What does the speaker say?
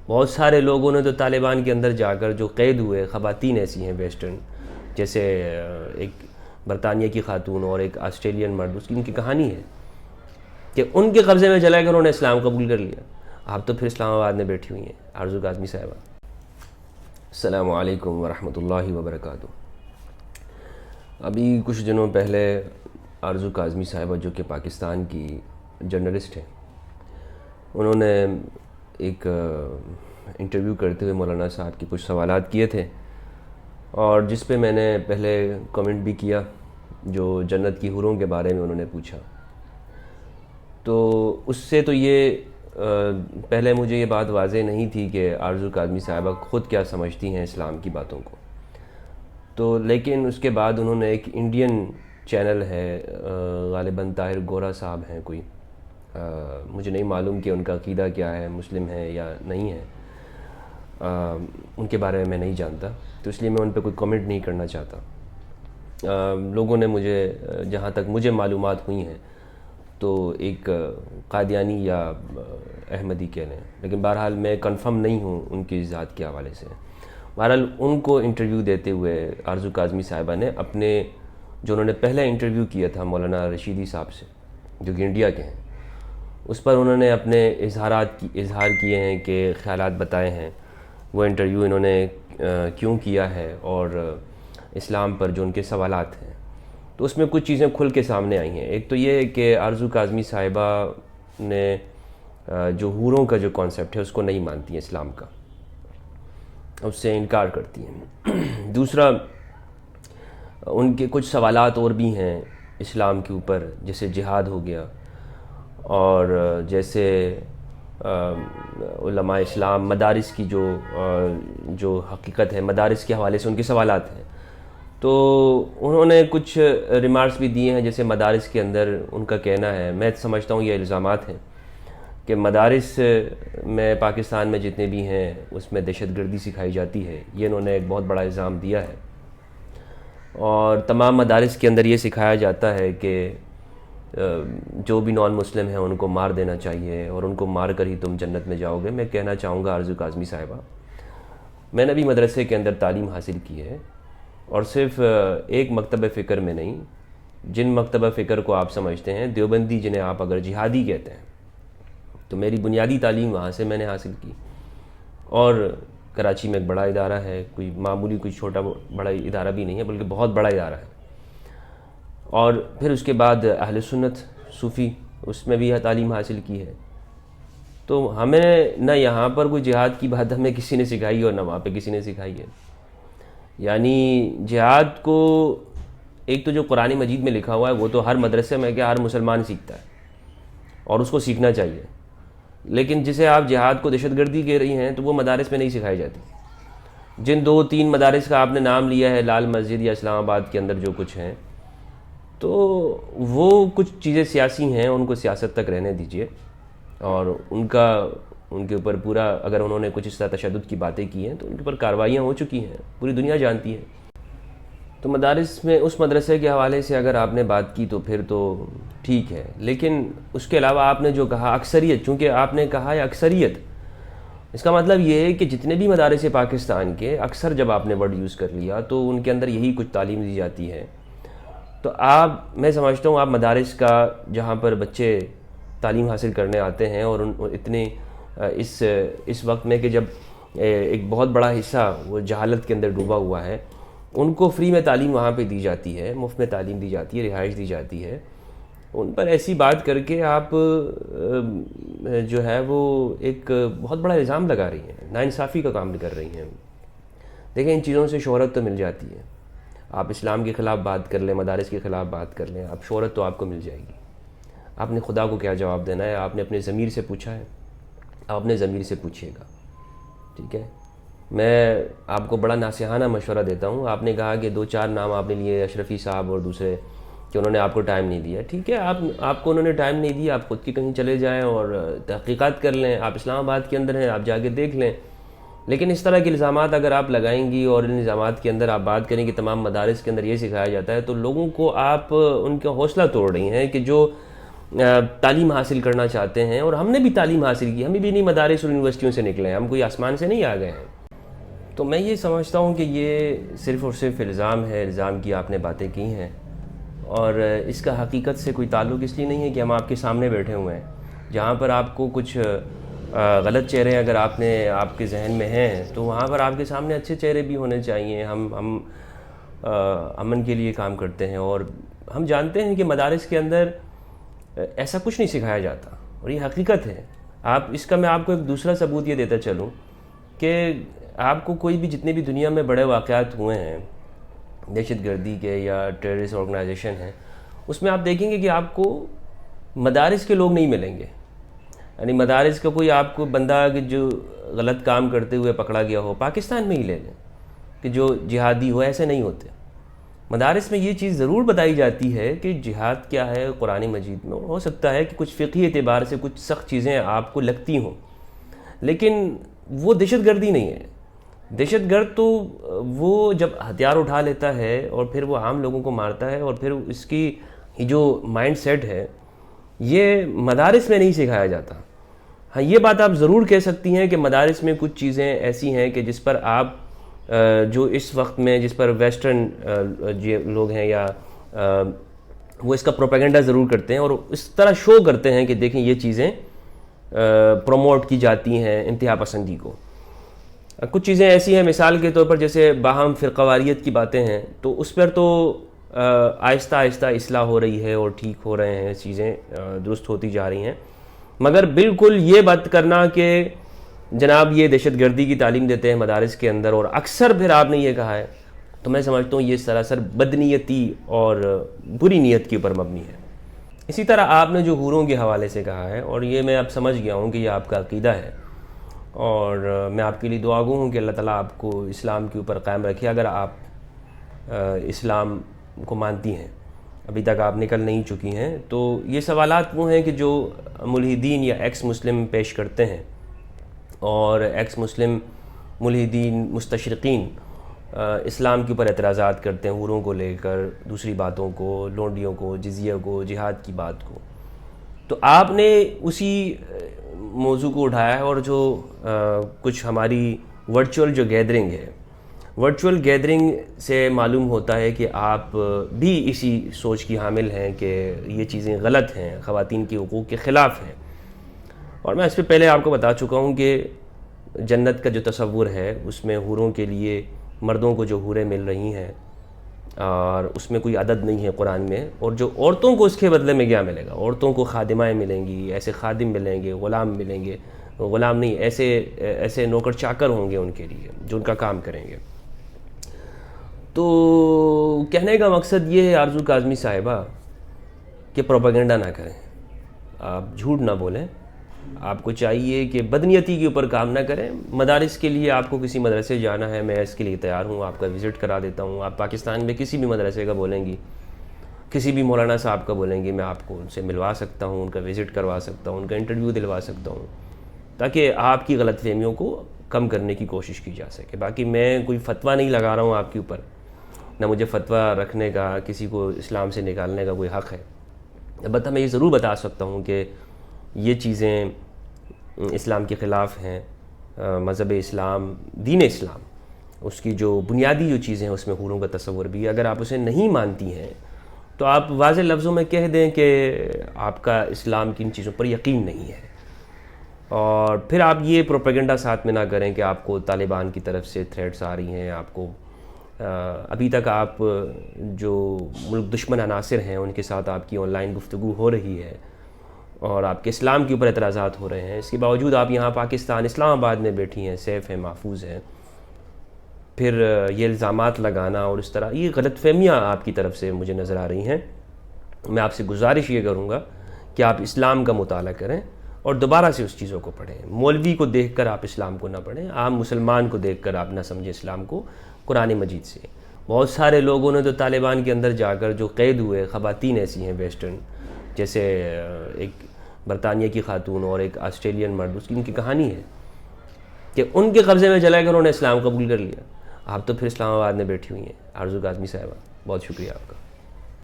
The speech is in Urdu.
بہت سارے لوگوں نے تو طالبان کے اندر جا کر جو قید ہوئے خواتین ایسی ہیں ویسٹرن، جیسے ایک برطانیہ کی خاتون اور ایک آسٹریلین مرد، اس کی ان کی کہانی ہے کہ ان کے قبضے میں چلا کر انہوں نے اسلام قبول کر لیا. آپ تو پھر اسلام آباد میں بیٹھی ہوئی ہیں آرزو کاظمی صاحبہ. السلام علیکم ورحمۃ اللہ وبرکاتہ. ابھی کچھ دنوں پہلے آرزو کاظمی صاحبہ جو کہ پاکستان کی جرنلسٹ ہیں، انہوں نے ایک انٹرویو کرتے ہوئے مولانا صاحب کی کچھ سوالات کیے تھے، اور جس پہ میں نے پہلے کمنٹ بھی کیا جو جنت کی حوروں کے بارے میں انہوں نے پوچھا. تو اس سے تو یہ پہلے مجھے یہ بات واضح نہیں تھی کہ آرزو کاظمی صاحبہ خود کیا سمجھتی ہیں اسلام کی باتوں کو. تو لیکن اس کے بعد انہوں نے ایک انڈین چینل ہے، غالباً طاہر گورا صاحب ہیں کوئی، مجھے نہیں معلوم کہ ان کا عقیدہ کیا ہے، مسلم ہے یا نہیں ہے، ان کے بارے میں نہیں جانتا، تو اس لیے میں ان پہ کوئی کمنٹ نہیں کرنا چاہتا. لوگوں نے مجھے، جہاں تک مجھے معلومات ہوئی ہیں، تو ایک قادیانی یا احمدی کہہ لیں، لیکن بہرحال میں کنفرم نہیں ہوں ان کی ذات کے حوالے سے. بہرحال ان کو انٹرویو دیتے ہوئے آرزو کاظمی صاحبہ نے اپنے جو انہوں نے پہلا انٹرویو کیا تھا مولانا رشیدی صاحب سے جو کہ انڈیا کے ہیں، اس پر انہوں نے اپنے اظہار کیے ہیں کہ خیالات بتائے ہیں. وہ انٹرویو انہوں نے کیوں کیا ہے اور اسلام پر جو ان کے سوالات ہیں، تو اس میں کچھ چیزیں کھل کے سامنے آئی ہیں. ایک تو یہ ہے کہ آرزو کاظمی صاحبہ نے جو حوروں کا جو کانسیپٹ ہے اس کو نہیں مانتی ہیں، اسلام کا، اس سے انکار کرتی ہیں. دوسرا، ان کے کچھ سوالات اور بھی ہیں اسلام کے اوپر، جیسے جہاد ہو گیا، اور جیسے علماء اسلام مدارس کی جو حقیقت ہے، مدارس کے حوالے سے ان کے سوالات ہیں. تو انہوں نے کچھ ریمارکس بھی دیے ہیں، جیسے مدارس کے اندر ان کا کہنا ہے، میں سمجھتا ہوں یہ الزامات ہیں کہ مدارس میں پاکستان میں جتنے بھی ہیں اس میں دہشت گردی سکھائی جاتی ہے. یہ انہوں نے ایک بہت بڑا الزام دیا ہے، اور تمام مدارس کے اندر یہ سکھایا جاتا ہے کہ جو بھی نان مسلم ہیں ان کو مار دینا چاہیے، اور ان کو مار کر ہی تم جنت میں جاؤ گے. میں کہنا چاہوں گا آرزو کاظمی صاحبہ، میں نے بھی مدرسے کے اندر تعلیم حاصل کی ہے، اور صرف ایک مکتبہ فکر میں نہیں. جن مکتبہ فکر کو آپ سمجھتے ہیں دیوبندی، جنہیں آپ اگر جہادی کہتے ہیں، تو میری بنیادی تعلیم وہاں سے میں نے حاصل کی. اور کراچی میں ایک بڑا ادارہ ہے، کوئی معمولی کوئی چھوٹا بڑا ادارہ بھی نہیں ہے، بلکہ بہت بڑا ادارہ ہے. اور پھر اس کے بعد اہل سنت صوفی، اس میں بھی یہ تعلیم حاصل کی ہے. تو ہمیں نہ یہاں پر کوئی جہاد کی بات ہمیں کسی نے سکھائی اور نہ وہاں پہ کسی نے سکھائی ہے. یعنی جہاد کو ایک تو جو قرآن مجید میں لکھا ہوا ہے وہ تو ہر مدرسے میں ہر مسلمان سیکھتا ہے اور اس کو سیکھنا چاہیے، لیکن جسے آپ جہاد کو دہشت گردی کہہ رہی ہیں تو وہ مدارس میں نہیں سکھائی جاتی. جن 2-3 مدارس کا آپ نے نام لیا ہے، لال مسجد یا اسلام آباد کے اندر جو کچھ ہیں، تو وہ کچھ چیزیں سیاسی ہیں، ان کو سیاست تک رہنے دیجیے. اور ان کے اوپر پورا، اگر انہوں نے کچھ اس طرح تشدد کی باتیں کی ہیں تو ان کے اوپر کارروائیاں ہو چکی ہیں، پوری دنیا جانتی ہے. تو مدارس میں اس مدرسے کے حوالے سے اگر آپ نے بات کی تو پھر تو ٹھیک ہے، لیکن اس کے علاوہ آپ نے جو کہا اکثریت، چونکہ آپ نے کہا ہے اکثریت، اس کا مطلب یہ ہے کہ جتنے بھی مدارس پاکستان کے، اکثر جب آپ نے ورڈ یوز کر لیا تو ان کے اندر یہی کچھ تعلیم دی جاتی ہے. تو میں سمجھتا ہوں آپ مدارس کا، جہاں پر بچے تعلیم حاصل کرنے آتے ہیں، اور اتنے اس وقت میں کہ جب ایک بہت بڑا حصہ وہ جہالت کے اندر ڈوبا ہوا ہے، ان کو فری میں تعلیم وہاں پہ دی جاتی ہے، مفت میں تعلیم دی جاتی ہے، رہائش دی جاتی ہے. ان پر ایسی بات کر کے آپ جو ہے وہ ایک بہت بڑا الزام لگا رہی ہیں، ناانصافی کا کام کر رہی ہیں. دیکھیں، ان چیزوں سے شہرت تو مل جاتی ہے. آپ اسلام کے خلاف بات کر لیں، مدارس کے خلاف بات کر لیں، اب شہرت تو آپ کو مل جائے گی. آپ نے خدا کو کیا جواب دینا ہے؟ آپ نے اپنے ضمیر سے پوچھا ہے، آپ اپنے ضمیر سے پوچھیے گا. ٹھیک ہے، میں آپ کو بڑا ناصحانہ مشورہ دیتا ہوں. آپ نے کہا کہ 2-4 نام آپ نے لیے، اشرفی صاحب اور دوسرے، کہ انہوں نے آپ کو ٹائم نہیں دیا. ٹھیک ہے، آپ کو انہوں نے ٹائم نہیں دیا، آپ خود کی کہیں چلے جائیں اور تحقیقات کر لیں. آپ اسلام آباد کے اندر ہیں، آپ جا کے دیکھ لیں. لیکن اس طرح کے الزامات اگر آپ لگائیں گی اور ان الزامات کے اندر آپ بات کریں کہ تمام مدارس کے اندر یہ سکھایا جاتا ہے، تو لوگوں کو آپ ان کا حوصلہ توڑ رہی ہیں کہ جو تعلیم حاصل کرنا چاہتے ہیں، اور ہم نے بھی تعلیم حاصل کی، ہم بھی نہیں مدارس اور یونیورسٹیوں سے نکلے ہیں، ہم کوئی آسمان سے نہیں آ گئے ہیں۔ تو میں یہ سمجھتا ہوں کہ یہ صرف اور صرف الزام ہے، الزام کی آپ نے باتیں کی ہیں، اور اس کا حقیقت سے کوئی تعلق اس لیے نہیں ہے کہ ہم آپ کے سامنے بیٹھے ہوئے ہیں۔ جہاں پر آپ کو کچھ غلط چہرے اگر آپ کے ذہن میں ہیں، تو وہاں پر آپ کے سامنے اچھے چہرے بھی ہونے چاہیے۔ ہم امن کے لیے کام کرتے ہیں، اور ہم جانتے ہیں کہ مدارس کے اندر ایسا کچھ نہیں سکھایا جاتا، اور یہ حقیقت ہے۔ اس کا میں آپ کو ایک دوسرا ثبوت یہ دیتا چلوں کہ آپ کو کوئی بھی جتنے بھی دنیا میں بڑے واقعات ہوئے ہیں دہشت گردی کے یا ٹیررسٹ آرگنائزیشن ہیں، اس میں آپ دیکھیں گے کہ آپ کو مدارس کے لوگ نہیں ملیں گے، یعنی مدارس کا کوئی آپ کو بندہ جو غلط کام کرتے ہوئے پکڑا گیا ہو پاکستان میں ہی لے لیں کہ جو جہادی ہو، ایسے نہیں ہوتے۔ مدارس میں یہ چیز ضرور بتائی جاتی ہے کہ جہاد کیا ہے قرآن مجید میں، ہو سکتا ہے کہ کچھ فقہی اعتبار سے کچھ سخت چیزیں آپ کو لگتی ہوں، لیکن وہ دہشت گردی نہیں ہے۔ دہشت گرد تو وہ جب ہتھیار اٹھا لیتا ہے اور پھر وہ عام لوگوں کو مارتا ہے، اور پھر اس کی جو مائنڈ سیٹ ہے یہ مدارس میں نہیں سکھایا جاتا۔ ہاں، یہ بات آپ ضرور کہہ سکتی ہیں کہ مدارس میں کچھ چیزیں ایسی ہیں کہ جس پر آپ جو اس وقت میں جس پر ویسٹرن لوگ ہیں یا وہ اس کا پروپیگنڈا ضرور کرتے ہیں اور اس طرح شو کرتے ہیں کہ دیکھیں یہ چیزیں پروموٹ کی جاتی ہیں انتہا پسندی کو۔ کچھ چیزیں ایسی ہیں مثال کے طور پر جیسے باہم فرقہ واریت کی باتیں ہیں، تو اس پر تو آہستہ آہستہ اصلاح ہو رہی ہے اور ٹھیک ہو رہے ہیں، چیزیں درست ہوتی جا رہی ہیں، مگر بالکل یہ بات کرنا کہ جناب یہ دہشت گردی کی تعلیم دیتے ہیں مدارس کے اندر، اور اکثر پھر آپ نے یہ کہا ہے، تو میں سمجھتا ہوں یہ سراسر بدنیتی اور بری نیت کے اوپر مبنی ہے۔ اسی طرح آپ نے جو حوروں کے حوالے سے کہا ہے، اور یہ میں اب سمجھ گیا ہوں کہ یہ آپ کا عقیدہ ہے، اور میں آپ کے لیے دعا گو ہوں کہ اللہ تعالیٰ آپ کو اسلام کے اوپر قائم رکھے۔ اگر آپ اسلام کو مانتی ہیں، ابھی تک آپ نکل نہیں چکی ہیں، تو یہ سوالات وہ ہیں کہ جو ملحدین یا ایکس مسلم پیش کرتے ہیں، اور ایکس مسلم ملحدین مستشرقین اسلام کے اوپر اعتراضات کرتے ہیں، حوروں کو لے کر، دوسری باتوں کو، لونڈیوں کو، جزیہ کو، جہاد کی بات کو۔ تو آپ نے اسی موضوع کو اٹھایا ہے، اور جو کچھ ہماری ورچوئل جو گیدرنگ ہے، ورچوئل گیدرنگ سے معلوم ہوتا ہے کہ آپ بھی اسی سوچ کی حامل ہیں کہ یہ چیزیں غلط ہیں، خواتین کے حقوق کے خلاف ہیں۔ اور میں اس پہ پہلے آپ کو بتا چکا ہوں کہ جنت کا جو تصور ہے اس میں حوروں کے لیے مردوں کو جو حوریں مل رہی ہیں، اور اس میں کوئی عدد نہیں ہے قرآن میں، اور جو عورتوں کو اس کے بدلے میں کیا ملے گا، عورتوں کو خادمائیں ملیں گی، ایسے خادم ملیں گے، غلام ملیں گے، غلام نہیں، ایسے نوکر چاکر ہوں گے ان کے لیے جو ان کا کام کریں گے۔ تو کہنے کا مقصد یہ ہے آرزو کاظمی صاحبہ کہ پروپیگنڈا نہ کریں، آپ جھوٹ نہ بولیں، آپ کو چاہیے کہ بدنیتی کے اوپر کام نہ کریں۔ مدارس کے لیے آپ کو کسی مدرسے جانا ہے، میں اس کے لیے تیار ہوں، آپ کا وزٹ کرا دیتا ہوں۔ آپ پاکستان میں کسی بھی مدرسے کا بولیں گی، کسی بھی مولانا صاحب کا بولیں گی، میں آپ کو ان سے ملوا سکتا ہوں، ان کا وزٹ کروا سکتا ہوں، ان کا انٹرویو دلوا سکتا ہوں، تاکہ آپ کی غلط فہمیوں کو کم کرنے کی کوشش کی جا سکے۔ باقی میں کوئی فتویٰ نہیں لگا رہا ہوں آپ کے اوپر، نہ مجھے فتویٰ رکھنے کا، کسی کو اسلام سے نکالنے کا کوئی حق ہے۔ البتہ میں یہ ضرور بتا سکتا ہوں کہ یہ چیزیں اسلام کے خلاف ہیں، مذہب اسلام، دین اسلام، اس کی جو بنیادی جو چیزیں ہیں اس میں حوروں کا تصور بھی ہے۔ اگر آپ اسے نہیں مانتی ہیں تو آپ واضح لفظوں میں کہہ دیں کہ آپ کا اسلام کی ان چیزوں پر یقین نہیں ہے، اور پھر آپ یہ پروپیگنڈا ساتھ میں نہ کریں کہ آپ کو طالبان کی طرف سے تھریٹس آ رہی ہیں، آپ کو ابھی تک آپ جو ملک دشمن عناصر ہیں ان کے ساتھ آپ کی آن لائن گفتگو ہو رہی ہے، اور آپ کے اسلام کے اوپر اعتراضات ہو رہے ہیں، اس کے باوجود آپ یہاں پاکستان اسلام آباد میں بیٹھی ہیں، سیف ہیں، محفوظ ہیں، پھر یہ الزامات لگانا اور اس طرح یہ غلط فہمیاں آپ کی طرف سے مجھے نظر آ رہی ہیں۔ میں آپ سے گزارش یہ کروں گا کہ آپ اسلام کا مطالعہ کریں اور دوبارہ سے اس چیزوں کو پڑھیں۔ مولوی کو دیکھ کر آپ اسلام کو نہ پڑھیں، عام مسلمان کو دیکھ کر آپ نہ سمجھیں اسلام کو قرآن مجید سے۔ بہت سارے لوگوں نے تو طالبان کے اندر جا کر جو قید ہوئے، خواتین ایسی ہیں ویسٹرن، جیسے ایک برطانیہ کی خاتون اور ایک آسٹریلین مرد، اس کی ان کی کہانی ہے کہ ان کے قبضے میں چلا کر انہوں نے اسلام قبول کر لیا۔ آپ تو پھر اسلام آباد میں بیٹھی ہوئی ہیں آرزو کاظمی صاحبہ، بہت شکریہ آپ کا۔